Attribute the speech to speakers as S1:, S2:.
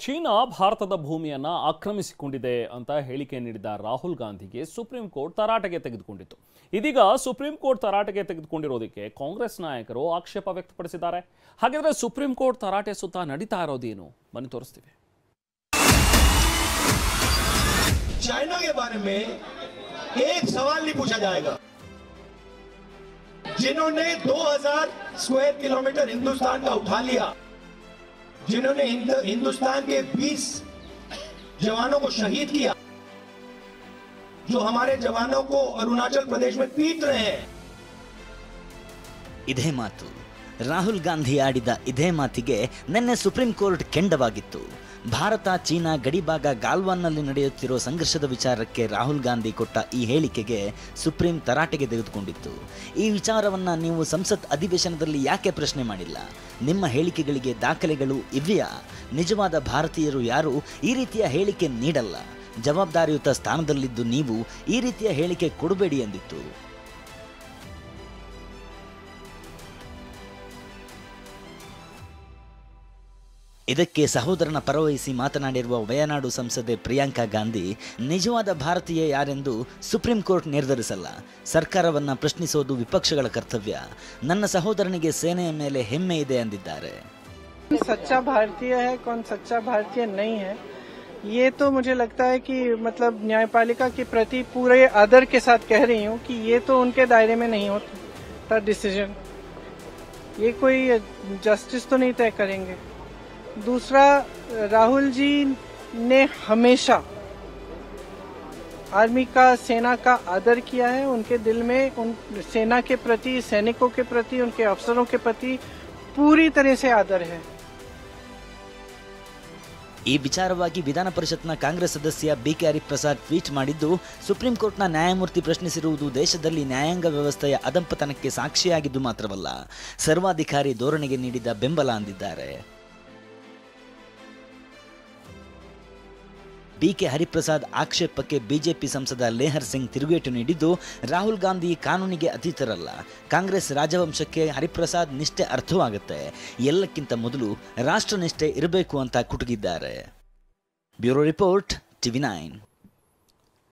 S1: China ಭಾರತದ ಭೂಮಿಯನ್ನ ಆಕ್ರಮಿಸಿಕೊಂಡಿದೆ ಅಂತ ಹೇಳಿಕೆ ನೀಡಿದ ರಾಹುಲ್ ಗಾಂಧಿಗೆ ಸುಪ್ರೀಂ ಕೋರ್ಟ್ ತರಾಟೆಗೆ ತೆಗೆದುಕೊಂಡಿತ್ತು. ಇದೀಗ ಸುಪ್ರೀಂ ಕೋರ್ಟ್ ತರಾಟೆಗೆ ತೆಗೆದುಕೊಂಡಿರೋದಕ್ಕೆ ಕಾಂಗ್ರೆಸ್ ನಾಯಕರು ಆಕ್ಷೇಪ ವ್ಯಕ್ತಪಡಿಸಿದ್ದಾರೆ. ಹಾಗಾದ್ರೆ ಸುಪ್ರೀಂ ಕೋರ್ಟ್ ತರಾಟೆ ಸುತ್ತ ನಡೀತಾ ಇರೋದೇನು ಬನ್ನಿ ತೋರಿಸ್ತೀವಿ.
S2: चाइना के बारे में एक सवाल नहीं पूछा जाएगा. जिन्होंने 2000 स्क्वायर किलोमीटर हिंदुस्तान का उठा लिया, जिन्होंने हिंदुस्तान के 20 जवानों को शहीद किया, जो हमारे जवानों को अरुणाचल प्रदेश में पीट रहे हैं.
S3: ಇದೇ ಮಾತು ರಾಹುಲ್ ಗಾಂಧಿ ಆಡಿದ ಇದೇ ಮಾತಿಗೆ ನಿನ್ನೆ ಸುಪ್ರೀಂ ಕೋರ್ಟ್ ಕೆಂಡವಾಗಿತ್ತು. ಭಾರತ ಚೀನಾ ಗಡಿಭಾಗ ಗಾಲ್ವಾನ್ನಲ್ಲಿ ನಡೆಯುತ್ತಿರೋ ಸಂಘರ್ಷದ ವಿಚಾರಕ್ಕೆ ರಾಹುಲ್ ಗಾಂಧಿ ಕೊಟ್ಟ ಈ ಹೇಳಿಕೆಗೆ ಸುಪ್ರೀಂ ತರಾಟೆಗೆ ತೆಗೆದುಕೊಂಡಿತ್ತು. ಈ ವಿಚಾರವನ್ನು ನೀವು ಸಂಸತ್ ಅಧಿವೇಶನದಲ್ಲಿ ಯಾಕೆ ಪ್ರಶ್ನೆ ಮಾಡಿಲ್ಲ? ನಿಮ್ಮ ಹೇಳಿಕೆಗಳಿಗೆ ದಾಖಲೆಗಳು ಇವೆಯಾ? ನಿಜವಾದ ಭಾರತೀಯರು ಯಾರು ಈ ರೀತಿಯ ಹೇಳಿಕೆ ನೀಡಲ್ಲ. ಜವಾಬ್ದಾರಿಯುತ ಸ್ಥಾನದಲ್ಲಿದ್ದು ನೀವು ಈ ರೀತಿಯ ಹೇಳಿಕೆ ಕೊಡಬೇಡಿ ಎಂದಿತ್ತು. ಇದಕ್ಕೆ ಸಹೋದರನ ಪರವಹಿಸಿ ಮಾತನಾಡಿರುವ ವಯನಾಡು ಸಂಸದೆ ಪ್ರಿಯಾಂಕಾ ಗಾಂಧಿ, ನಿಜವಾದ ಭಾರತೀಯ ಯಾರೆಂದು ಸುಪ್ರೀಂ ಕೋರ್ಟ್ ನಿರ್ಧರಿಸಲ್ಲ. ಸರ್ಕಾರವನ್ನು ಪ್ರಶ್ನಿಸೋದು ವಿಪಕ್ಷಗಳ ಕರ್ತವ್ಯ. ನನ್ನ ಸಹೋದರನಿಗೆ ಸೇನೆಯ ಮೇಲೆ ಹೆಮ್ಮೆ ಇದೆ ಎಂದಿದ್ದಾರೆ.
S4: सच्चा भारतीय है, कौन सच्चा भारतीय नहीं है, ये तो मुझे लगता है कि मतलब न्यायपालिका के प्रति पूरे आदर के साथ कह रही हूँ कि ये तो उनके दायरे में नहीं होता डिसीजन. ये कोई जस्टिस तो नहीं तय करेंगे. दूसरा, राहुल जी ने हमेशा आर्मी का, सेना का आदर किया है. उनके दिल में उन सेना के प्रति, सैनिकों के प्रति, उनके अफसरों के प्रति पूरी तरह से आदर है.
S3: ಈ ವಿಚಾರವಾಗಿ ವಿಧಾನ ಪರಿಷತ್ನ ಕಾಂಗ್ರೆಸ್ ಸದಸ್ಯ ಬಿಕೆ ಹರಿಪ್ರಸಾದ್ ಟ್ವೀಟ್ ಮಾಡಿದ್ದು, ಸುಪ್ರೀಂ ಕೋರ್ಟ್ನ ನ್ಯಾಯಮೂರ್ತಿ ಪ್ರಶ್ನಿಸಿರುವುದು ದೇಶದಲ್ಲಿ ನ್ಯಾಯಾಂಗ ವ್ಯವಸ್ಥೆಯ ಅಧಂಪತನಕ್ಕೆ ಸಾಕ್ಷಿಯಾಗಿದ್ದು ಮಾತ್ರವಲ್ಲ, ಸರ್ವಾಧಿಕಾರಿ ಧೋರಣೆಗೆ ನೀಡಿದ ಬೆಂಬಲ ಅಂದಿದ್ದಾರೆ. ಬಿಕೆ ಹರಿಪ್ರಸಾದ್ ಆಕ್ಷೇಪಕ್ಕೆ ಬಿಜೆಪಿ ಸಂಸದ ಲೇಹರ್ ಸಿಂಗ್ ತಿರುಗೇಟು ನೀಡಿದ್ದು, ರಾಹುಲ್ ಗಾಂಧಿ ಕಾನೂನಿಗೆ ಅತೀತರಲ್ಲ. ಕಾಂಗ್ರೆಸ್ ರಾಜವಂಶಕ್ಕೆ ಹರಿಪ್ರಸಾದ್ ನಿಷ್ಠೆ ಅರ್ಥವಾಗುತ್ತೆ. ಎಲ್ಲಕ್ಕಿಂತ ಮೊದಲು ರಾಷ್ಟ್ರನಿಷ್ಠೆ ಇರಬೇಕು ಅಂತ ಕುಟುಕಿದ್ದಾರೆ. Bureau report, TV9.